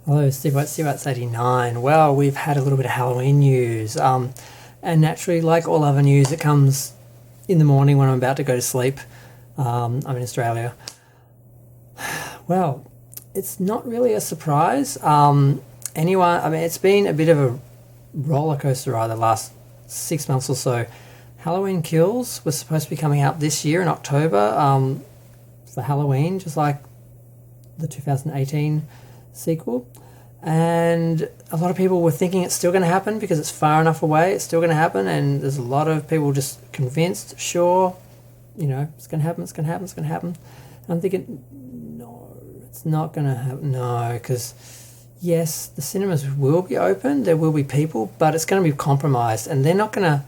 Hello, Steve 89. Well, we've had a little bit of Halloween news. And naturally, like all other news, it comes in the morning when I'm about to go to sleep. I'm in Australia. Well, it's not really a surprise. It's been a bit of a roller coaster ride the last 6 months or so. Halloween Kills was supposed to be coming out this year in October for Halloween, just like the 2018 sequel. And a lot of people were thinking it's still going to happen because it's far enough away, it's still going to happen. And there's a lot of people just convinced, sure, it's going to happen, it's going to happen, it's going to happen. And I'm thinking, no, it's not going to happen. No, because yes, the cinemas will be open, there will be people, but it's going to be compromised. And they're not going to,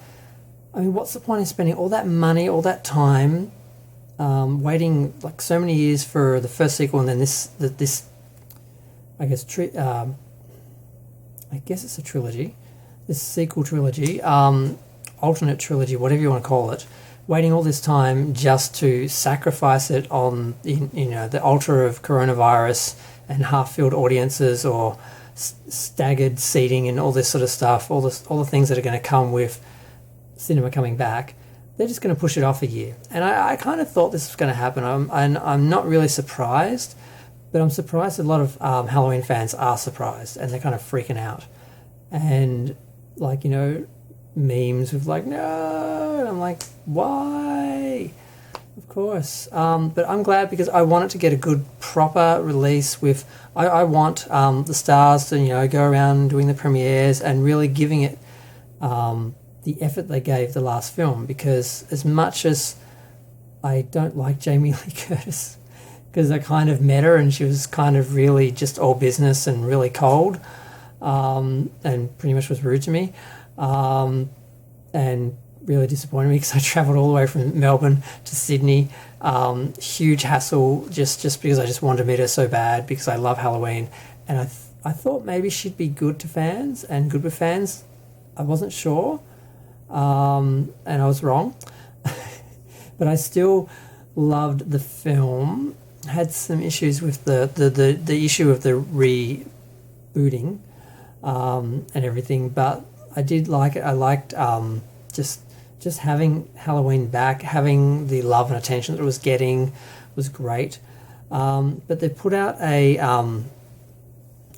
what's the point in spending all that money, all that time, waiting like so many years for the first sequel and then this I guess it's a trilogy, this sequel trilogy, alternate trilogy, whatever you want to call it, waiting all this time just to sacrifice it on the altar of coronavirus and half-filled audiences or staggered seating and all this sort of stuff, all the things that are going to come with cinema coming back. They're just going to push it off a year, and I kind of thought this was going to happen. I'm not really surprised. But I'm surprised a lot of Halloween fans are surprised and they're kind of freaking out. And, memes with no, and I'm like, why? Of course. But I'm glad because I want it to get a good, proper release with... I want the stars to, go around doing the premieres and really giving it the effort they gave the last film. Because as much as I don't like Jamie Lee Curtis... because I kind of met her and she was kind of really just all business and really cold and pretty much was rude to me and really disappointed me because I travelled all the way from Melbourne to Sydney. Huge hassle just because I just wanted to meet her so bad because I love Halloween. And I thought maybe she'd be good to fans and good with fans. I wasn't sure and I was wrong. But I still loved the film. Had some issues with the issue of the rebooting and everything, but I did like it. I liked just having Halloween back, having the love and attention that it was getting was great. But they put out a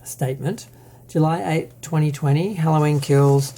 statement, July 8, 2020, Halloween Kills.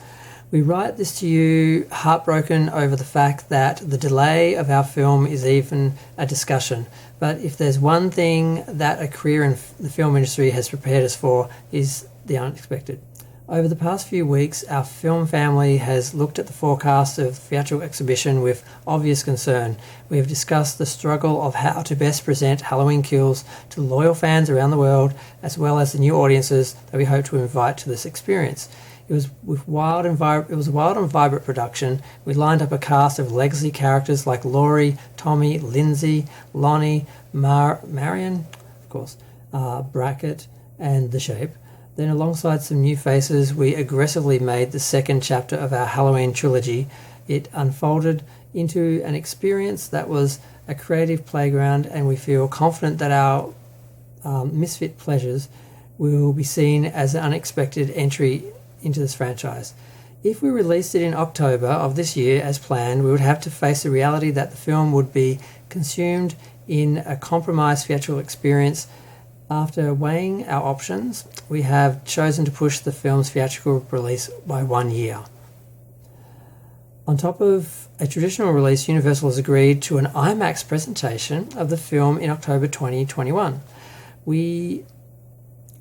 We write this to you heartbroken over the fact that the delay of our film is even a discussion. But if there's one thing that a career in the film industry has prepared us for is the unexpected. Over the past few weeks, our film family has looked at the forecast of theatrical exhibition with obvious concern. We have discussed the struggle of how to best present Halloween Kills to loyal fans around the world, as well as the new audiences that we hope to invite to this experience. It was a wild and vibrant production. We lined up a cast of legacy characters like Laurie, Tommy, Lindsay, Lonnie, Marion, of course, Brackett, and The Shape. Then alongside some new faces, we aggressively made the second chapter of our Halloween trilogy. It unfolded into an experience that was a creative playground, and we feel confident that our misfit pleasures will be seen as an unexpected entry into this franchise. If we released it in October of this year as planned, we would have to face the reality that the film would be consumed in a compromised theatrical experience. After weighing our options, we have chosen to push the film's theatrical release by 1 year. On top of a traditional release, Universal has agreed to an IMAX presentation of the film in October 2021. We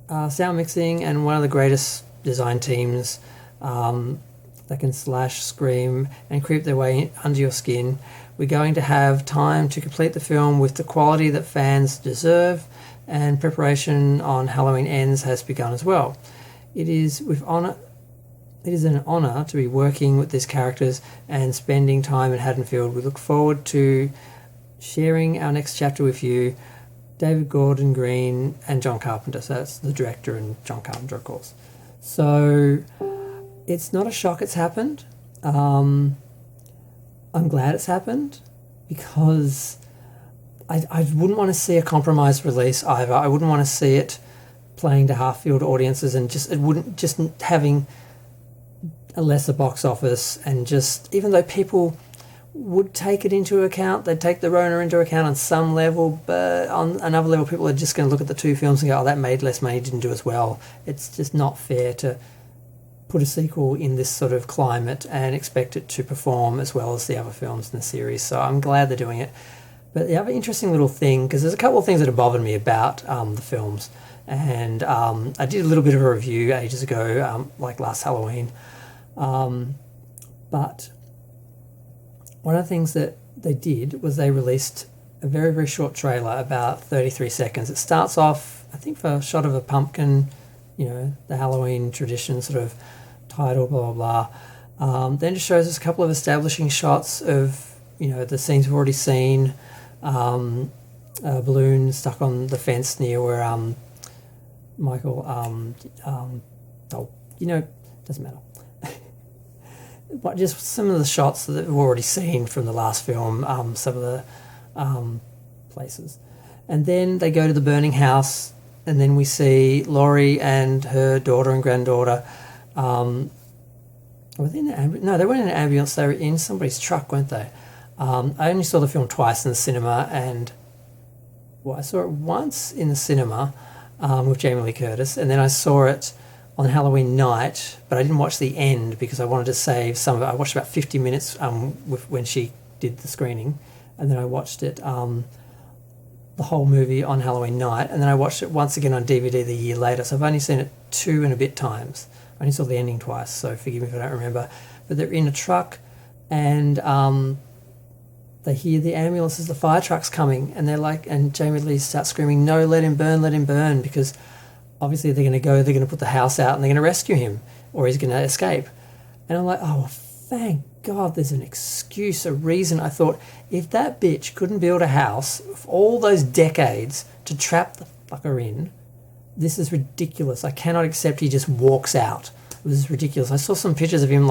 are sound mixing and one of the greatest design teams that can slash, scream, and creep their way under your skin. We're going to have time to complete the film with the quality that fans deserve, and preparation on Halloween Ends has begun as well. It is an honour to be working with these characters and spending time in Haddonfield. We look forward to sharing our next chapter with you, David Gordon Green and John Carpenter. So that's the director and John Carpenter, of course. So it's not a shock it's happened. I'm glad it's happened because I wouldn't want to see a compromised release either. I wouldn't want to see it playing to half-filled audiences, and it wouldn't just having a lesser box office, and just even though people would take it into account, they'd take the Rona into account on some level, but on another level people are just going to look at the two films and go, oh, that made less money, didn't do as well. It's just not fair to put a sequel in this sort of climate and expect it to perform as well as the other films in the series. So I'm glad they're doing it. But the other interesting little thing, because there's a couple of things that have bothered me about the films, and I did a little bit of a review ages ago, like last Halloween, but one of the things that they did was they released a very, very short trailer, about 33 seconds. It starts off, I think, for a shot of a pumpkin, the Halloween tradition sort of title, blah, blah, blah. Then it shows us a couple of establishing shots of, the scenes we've already seen. A balloon stuck on the fence near where Michael, doesn't matter. But just some of the shots that we've already seen from the last film, some of the places. And then they go to the burning house, and then we see Laurie and her daughter and granddaughter. Were they in an ambulance? No, they weren't in an ambulance. They were in somebody's truck, weren't they? I only saw the film twice in the cinema, and I saw it once in the cinema with Jamie Lee Curtis, and then I saw it on Halloween night, but I didn't watch the end because I wanted to save some of it. I watched about 50 minutes when she did the screening, and then I watched it, the whole movie on Halloween night, and then I watched it once again on DVD the year later. So I've only seen it 2 and a bit times. I only saw the ending twice, so forgive me if I don't remember. But they're in a truck, and they hear the ambulances, the fire truck's coming, and and Jamie Lee starts screaming, "No, let him burn," because obviously they're going to put the house out and they're going to rescue him, or he's going to escape. And I'm like, oh, thank God there's an excuse, a reason. I thought, if that bitch couldn't build a house for all those decades to trap the fucker in, this is ridiculous. I cannot accept he just walks out. This is ridiculous. I saw some pictures of him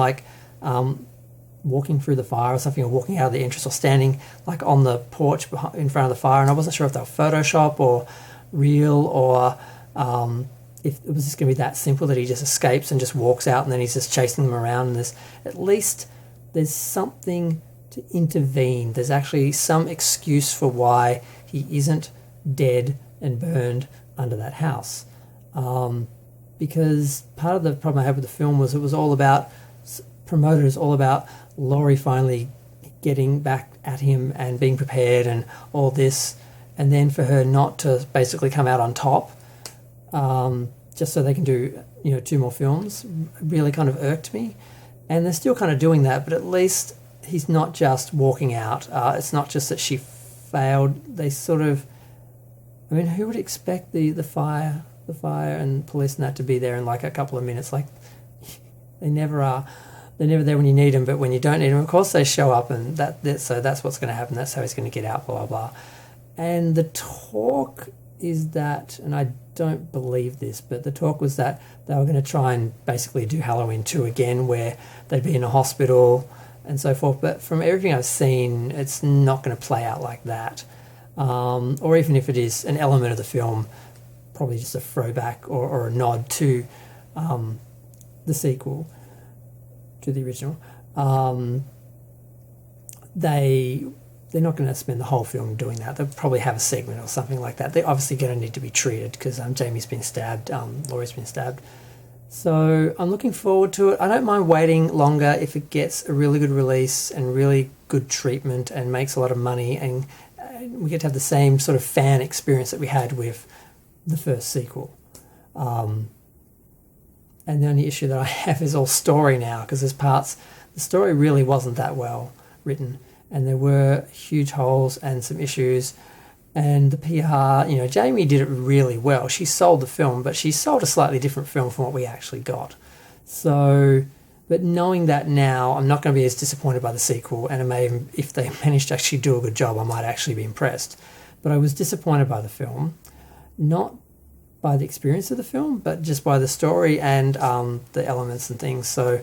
walking through the fire or something, or walking out of the entrance, or standing on the porch in front of the fire, and I wasn't sure if they were Photoshop or real, or if it was just going to be that simple that he just escapes and just walks out and then he's just chasing them around, and there's something to intervene. There's actually some excuse for why he isn't dead and burned under that house. Because part of the problem I had with the film was it was all about promoters, all about Laurie finally getting back at him and being prepared and all this, and then for her not to basically come out on top, just so they can do 2 more films, really kind of irked me. And they're still kind of doing that, but at least he's not just walking out. It's not just that she failed. They sort of, who would expect the fire and police and that to be there in a couple of minutes? They never are. They're never there when you need them, but when you don't need them, of course they show up, and so that's what's going to happen. That's how he's going to get out, blah, blah, blah. And the talk is that, and I don't believe this, but the talk was that they were going to try and basically do Halloween 2 again, where they'd be in a hospital and so forth. But from everything I've seen, it's not going to play out like that. Or even if it is an element of the film, probably just a throwback or a nod to the sequel, to the original. They're not going to spend the whole film doing that. They'll probably have a segment or something like that. They're obviously going to need to be treated because Jamie's been stabbed, Laurie's been stabbed. So I'm looking forward to it. I don't mind waiting longer if it gets a really good release and really good treatment and makes a lot of money, and we get to have the same sort of fan experience that we had with the first sequel. And the only issue that I have is all story now, because there's parts, the story really wasn't that well written, and there were huge holes and some issues. And the PR, Jamie did it really well. She sold the film, but she sold a slightly different film from what we actually got. So, but knowing that now, I'm not going to be as disappointed by the sequel, and if they manage to actually do a good job, I might actually be impressed. But I was disappointed by the film, not by the experience of the film, but just by the story and the elements and things. So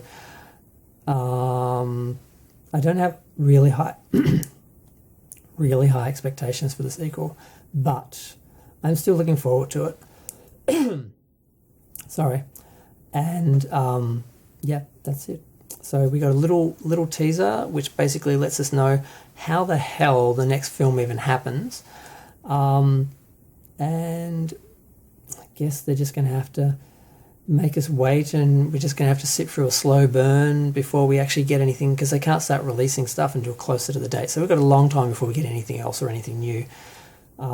I don't have really high expectations for the sequel, but I'm still looking forward to it. Sorry. And yeah, that's it. So we got a little teaser, which basically lets us know how the hell the next film even happens. And I guess they're just going to have to make us wait, and we're just going to have to sit through a slow burn before we actually get anything, because they can't start releasing stuff until closer to the date. So we've got a long time before we get anything else or anything new. But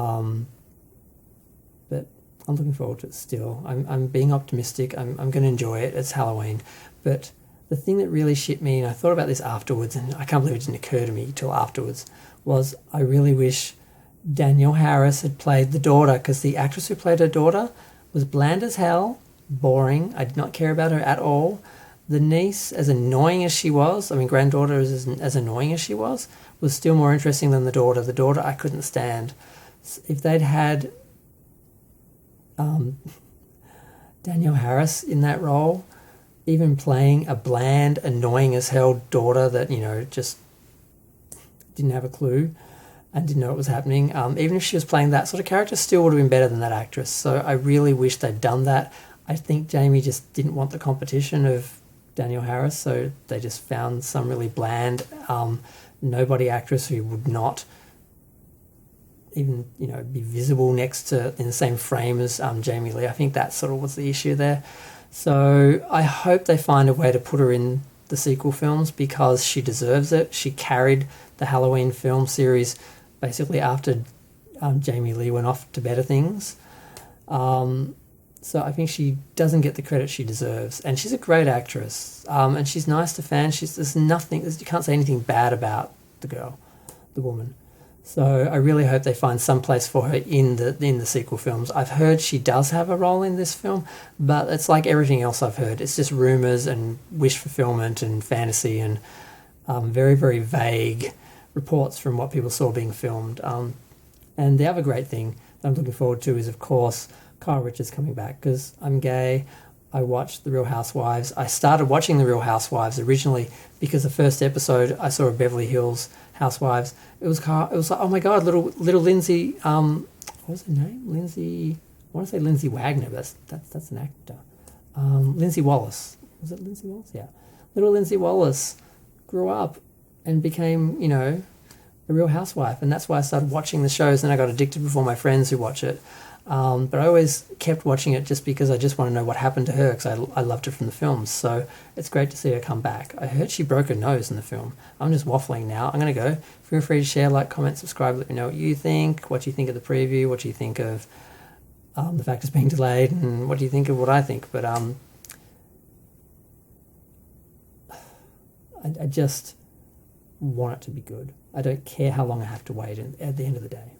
I'm looking forward to it still. I'm being optimistic. I'm going to enjoy it. It's Halloween. But the thing that really shit me, and I thought about this afterwards, and I can't believe it didn't occur to me till afterwards, was I really wish Danielle Harris had played the daughter, because the actress who played her daughter was bland as hell, boring. I did not care about her at all. The niece, as annoying as she was, granddaughter as annoying as she was still more interesting than the daughter. The daughter I couldn't stand. If they'd had Danielle Harris in that role, even playing a bland, annoying as hell daughter that, just didn't have a clue and didn't know what was happening, even if she was playing that sort of character, still would have been better than that actress. So I really wish they'd done that. I think Jamie just didn't want the competition of Danielle Harris, so they just found some really bland, nobody actress who would not even, be visible next to, in the same frame as Jamie Lee. I think that sort of was the issue there. So I hope they find a way to put her in the sequel films, because she deserves it. She carried the Halloween film series basically after Jamie Lee went off to better things. So I think she doesn't get the credit she deserves, and she's a great actress, and she's nice to fans. There's nothing, you can't say anything bad about the woman. So I really hope they find some place for her in the sequel films. I've heard she does have a role in this film, but it's like everything else I've heard. It's just rumours and wish fulfillment and fantasy and very, very vague reports from what people saw being filmed. And the other great thing that I'm looking forward to is, of course, Kyle Richards coming back, because I'm gay. I watched The Real Housewives. I started watching The Real Housewives originally because the first episode I saw of Beverly Hills Housewives. It was like, oh my god, little Lindsay. What was her name? Lindsay. I want to say Lindsay Wagner. But that's an actor. Lindsay Wallace. Was it Lindsay Wallace? Yeah. Little Lindsay Wallace grew up and became, a real housewife, and that's why I started watching the shows. And I got addicted before my friends who watch it. But I always kept watching it just because I just want to know what happened to her, because I loved her from the films. So it's great to see her come back. I heard she broke her nose in the film. I'm just waffling now. I'm going to go. Feel free to share, like, comment, subscribe. Let me know what you think. What do you think of the preview? What do you think of the fact it's being delayed? And what do you think of what I think? But I just want it to be good. I don't care how long I have to wait at the end of the day.